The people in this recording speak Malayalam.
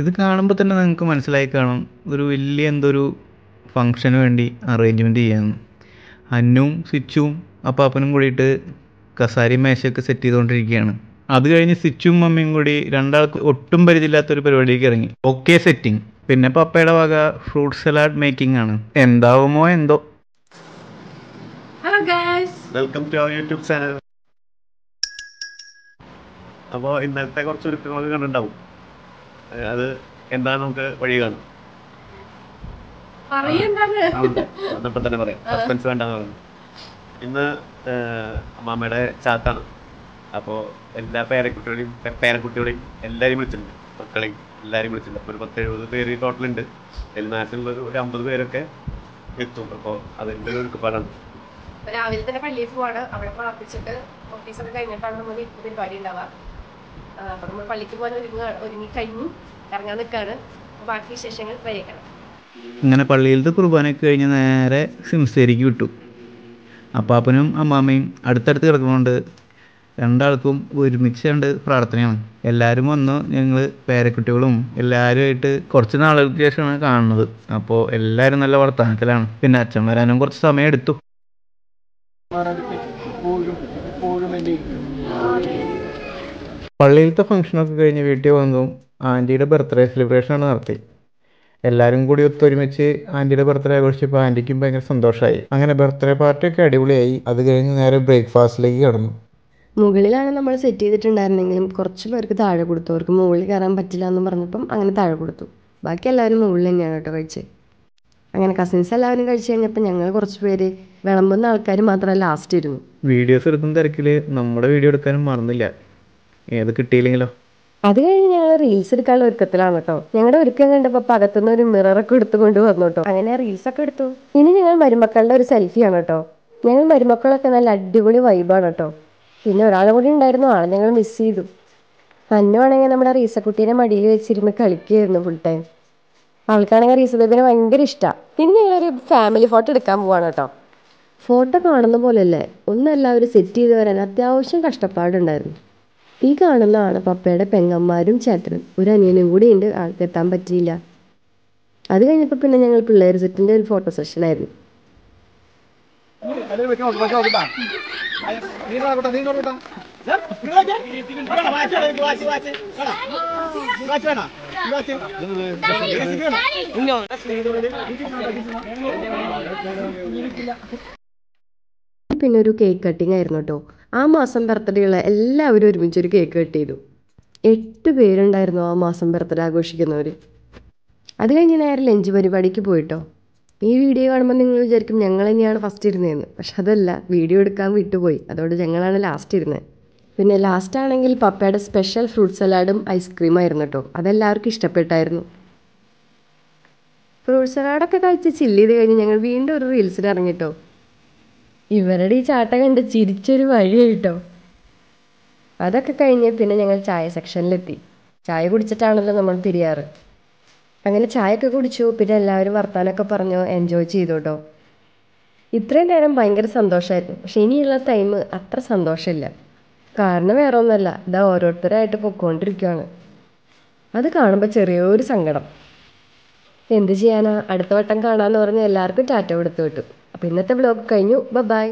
ഇത് കാണുമ്പോൾ തന്നെ നിങ്ങൾക്ക് മനസ്സിലായി കാണും ഒരു വലിയ എന്തൊരു ഫങ്ഷന് വേണ്ടി അറേഞ്ച്മെൻറ്റ് ചെയ്യാമെന്ന്. അന്നും സിച്ചും അപ്പാപ്പനും കൂടിയിട്ട് കസാരയും മേശയൊക്കെ സെറ്റ് ചെയ്തുകൊണ്ടിരിക്കുകയാണ്. അത് കഴിഞ്ഞ് സിച്ചും മമ്മിയും കൂടി രണ്ടാൾക്ക് ഒട്ടും പരിചയമില്ലാത്തൊരു പരിപാടിക്ക് ഇറങ്ങി. Okay setting. പിന്നെ പപ്പയുടെ വക ഫ്രൂട്ട് സലാഡ് മേക്കിംഗ് ആണ്. എന്താവുമോ എന്തോ. Hello guys, welcome to our YouTube channel. അപ്പോൾ ഇന്നത്തെ കുറച്ച് ഒരുക്കങ്ങളൊക്കെ കണ്ടിട്ടുണ്ടാവും. അത് എന്താ നമുക്ക് വഴി കാണും. വന്നപ്പോൾ തന്നെ പറയാം, സസ്പെൻസ് വേണ്ടെന്ന് പറഞ്ഞു. ഇന്ന് അമ്മാമ്മയുടെ ചാത്താണ്. അപ്പോൾ എല്ലാ പേരക്കുട്ടികളെയും എല്ലാവരെയും വിളിച്ചിട്ടുണ്ട്. മക്കളെയും എല്ലാവരെയും വിളിച്ചിട്ടുണ്ട്. അപ്പോൾ ഒരു 70 പേര് ടോട്ടലുണ്ട്. അതിൽ മാക്സിമം ഒരു 50 പേരൊക്കെ എത്തും. അപ്പോൾ അതിൻ്റെ ഒരു ഒരുക്കപ്പാടാണ്. രാവിലെ തന്നെ പള്ളിയിൽ പോവാണ്. അവിടെ പ്രാർത്ഥിച്ചിട്ട് ഓഫീസൊക്കെ കഴിഞ്ഞിട്ടാണ് നമ്മൾ പരിപാടി ഉണ്ടാവുക. അപ്പോൾ നമ്മൾ പള്ളിക്ക് പോകാൻ ഒരുങ്ങി കഴിഞ്ഞു ഇറങ്ങാൻ നിൽക്കുകയാണ്. ബാക്കി വിശേഷങ്ങൾ വരേക്കണം. ഇങ്ങനെ പള്ളിയിലത്തെ കുർബാനയൊക്കെ കഴിഞ്ഞ് നേരെ സിംസേരിക്ക് വിട്ടു. അപ്പാപ്പനും അമ്മാമ്മയും അടുത്തടുത്ത് കിടക്കുന്നതുകൊണ്ട് രണ്ടാൾക്കും ഒരുമിച്ച് കണ്ട് പ്രാർത്ഥനയാണ്. എല്ലാവരും വന്നു. ഞങ്ങൾ പേരക്കുട്ടികളും എല്ലാവരുമായിട്ട് കുറച്ച് നാളുകൾക്ക് ശേഷമാണ് കാണുന്നത്. അപ്പോൾ എല്ലാവരും നല്ല വർത്തമാനത്തിലാണ്. പിന്നെ അച്ഛൻ വരാനും കുറച്ച് സമയം എടുത്തു. പള്ളിയിലത്തെ ഫംഗ്ഷനൊക്കെ കഴിഞ്ഞ് വീട്ടിൽ വന്നതും ആൻറ്റിയുടെ ബർത്ത്ഡേ സെലിബ്രേഷനാണ് നടത്തി. എല്ലാവരും കൂടി ഒത്തൊരുമിച്ച് ആൻറ്റിയുടെ ബർത്ത്ഡേ ആഘോഷിച്ചപ്പോൾ ആൻറ്റിക്കും ഭയങ്കര സന്തോഷമായി. അങ്ങനെ ബർത്ത്ഡേ പാർട്ടിയൊക്കെ അടിപൊളിയായി. അത് കഴിഞ്ഞ് നേരെ ബ്രേക്ക്ഫാസ്റ്റിലേക്ക് കടന്നു. മുകളിലാണ് നമ്മൾ സെറ്റ് ചെയ്തിട്ടുണ്ടായിരുന്നെങ്കിലും കുറച്ച് പേർക്ക് താഴെ കൊടുത്തു. അവർക്ക് മുകളിൽ കയറാൻ പറ്റില്ല എന്ന് പറഞ്ഞപ്പം അങ്ങനെ താഴെ കൊടുത്തു. ബാക്കി എല്ലാവരും മുകളിൽ തന്നെയാണ് കേട്ടോ കഴിച്ചത്. അങ്ങനെ കസിൻസ് എല്ലാവരും കഴിച്ച് കഴിഞ്ഞപ്പോൾ ഞങ്ങൾ കുറച്ച് പേര് വിളമ്പുന്ന ആൾക്കാർ മാത്രമല്ല ലാസ്റ്റ് ഇരുന്നു. വീഡിയോസ് എടുക്കുന്ന തിരക്കിൽ നമ്മുടെ വീഡിയോ എടുക്കാനും മറന്നില്ല. ഏത് കിട്ടിയില്ലെങ്കിലോ. അത് കഴിഞ്ഞ് ഞങ്ങൾ റീൽസ് എടുക്കാനുള്ള ഒരുക്കത്തിലാണ് കേട്ടോ. ഞങ്ങളുടെ ഒരുക്കം കണ്ടപ്പോൾ അകത്തുനിന്ന് ഒരു മിററൊക്കെ എടുത്തുകൊണ്ട് വന്നു കേട്ടോ. അങ്ങനെ റീൽസൊക്കെ എടുത്തു. ഇനി ഞങ്ങൾ മരുമക്കളുടെ ഒരു സെൽഫിയാണ് കേട്ടോ. ഞങ്ങൾ മരുമക്കളൊക്കെ നല്ല അടിപൊളി വൈബാണ് കേട്ടോ. പിന്നെ ഒരാളും കൂടി ഉണ്ടായിരുന്നു. ആളെ ഞങ്ങൾ മിസ് ചെയ്തു. അന്നുവാണെങ്കിൽ നമ്മുടെ റീസക്കുട്ടീനെ മടിയിൽ വെച്ചിരുന്ന് കളിക്കുകയായിരുന്നു ഫുൾ ടൈം. ആൾക്കാണെങ്കിൽ റീസദേവിനെ ഭയങ്കര ഇഷ്ടമാണ്. ഇനി ഞങ്ങളൊരു ഫാമിലി ഫോട്ടോ എടുക്കാൻ പോവാണ് കേട്ടോ. ഫോട്ടോ കാണുന്ന പോലെയല്ലേ, ഒന്നെല്ലാവരും സെറ്റ് ചെയ്ത് വരാൻ അത്യാവശ്യം കഷ്ടപ്പാടുണ്ടായിരുന്നു. ഈ കാണുന്നതാണ് പപ്പയുടെ പെങ്ങന്മാരും ചേട്ടനും. ഒരു അനിയനും കൂടി ഉണ്ട്, ആൾക്കെത്താൻ പറ്റിയില്ല. അത് കഴിഞ്ഞപ്പോൾ പിന്നെ ഞങ്ങൾ പിള്ളേർ സെറ്റിൻ്റെ ഒരു ഫോട്ടോ സെഷനായിരുന്നു. പിന്നെ ഒരു കേക്ക് കട്ടിങ് ആയിരുന്നു കേട്ടോ. ആ മാസം ബർത്ത്ഡേ ഉള്ള എല്ലാവരും ഒരുമിച്ചൊരു കേക്ക് കട്ട് ചെയ്തു. 8 പേരുണ്ടായിരുന്നു ആ മാസം ബർത്ത്ഡേ ആഘോഷിക്കുന്നവർ. അത് കഴിഞ്ഞ് നേരെ ലഞ്ച് പരിപാടിക്ക് പോയിട്ടോ. ഈ വീഡിയോ കാണുമ്പോൾ നിങ്ങൾ വിചാരിക്കും ഞങ്ങൾ തന്നെയാണ് ഫസ്റ്റ് ഇരുന്നതെന്ന്. പക്ഷെ അതല്ല, വീഡിയോ എടുക്കാൻ വിട്ടുപോയി. അതുകൊണ്ട് ഞങ്ങളാണ് ലാസ്റ്റ് ഇരുന്നത്. പിന്നെ ലാസ്റ്റ് ആണെങ്കിൽ പപ്പയുടെ സ്പെഷ്യൽ ഫ്രൂട്ട് സലാഡും ഐസ്ക്രീം ആയിരുന്നു കേട്ടോ. അതെല്ലാവർക്കും ഇഷ്ടപ്പെട്ടായിരുന്നു. ഫ്രൂട്ട് സലാഡൊക്കെ കഴിച്ച് ചില്ല് ചെയ്ത് കഴിഞ്ഞ് ഞങ്ങൾ വീണ്ടും ഒരു റീൽസിന് ഇറങ്ങിട്ടോ. ഇവരുടെ ഈ ചാട്ട കണ്ട് ചിരിച്ചൊരു വഴിയായിട്ടോ. അതൊക്കെ കഴിഞ്ഞ് പിന്നെ ഞങ്ങൾ ചായ സെക്ഷനിലെത്തി. ചായ കുടിച്ചിട്ടാണല്ലോ നമ്മൾ പിരിയാറ്. അങ്ങനെ ചായയൊക്കെ കുടിച്ചു. പിന്നെ എല്ലാവരും വർത്താനൊക്കെ പറഞ്ഞു എൻജോയ് ചെയ്തു കേട്ടോ. ഇത്രയും നേരം ഭയങ്കര സന്തോഷമായിരുന്നു. പക്ഷെ ഇനിയുള്ള ടൈം അത്ര സന്തോഷമില്ല. കാരണം വേറെ ഒന്നുമല്ല, ഇതാ ഓരോരുത്തരായിട്ട് പൊയ്ക്കൊണ്ടിരിക്കുകയാണ്. അത് കാണുമ്പോൾ ചെറിയൊരു സങ്കടം. എന്ത് ചെയ്യാനാ, അടുത്ത വട്ടം കാണാമെന്ന് പറഞ്ഞ് എല്ലാവർക്കും ടാറ്റ കൊടുത്തു വിട്ടു. അപ്പോൾ ഇന്നത്തെ വ്ലോഗ് കഴിഞ്ഞു. ബൈ.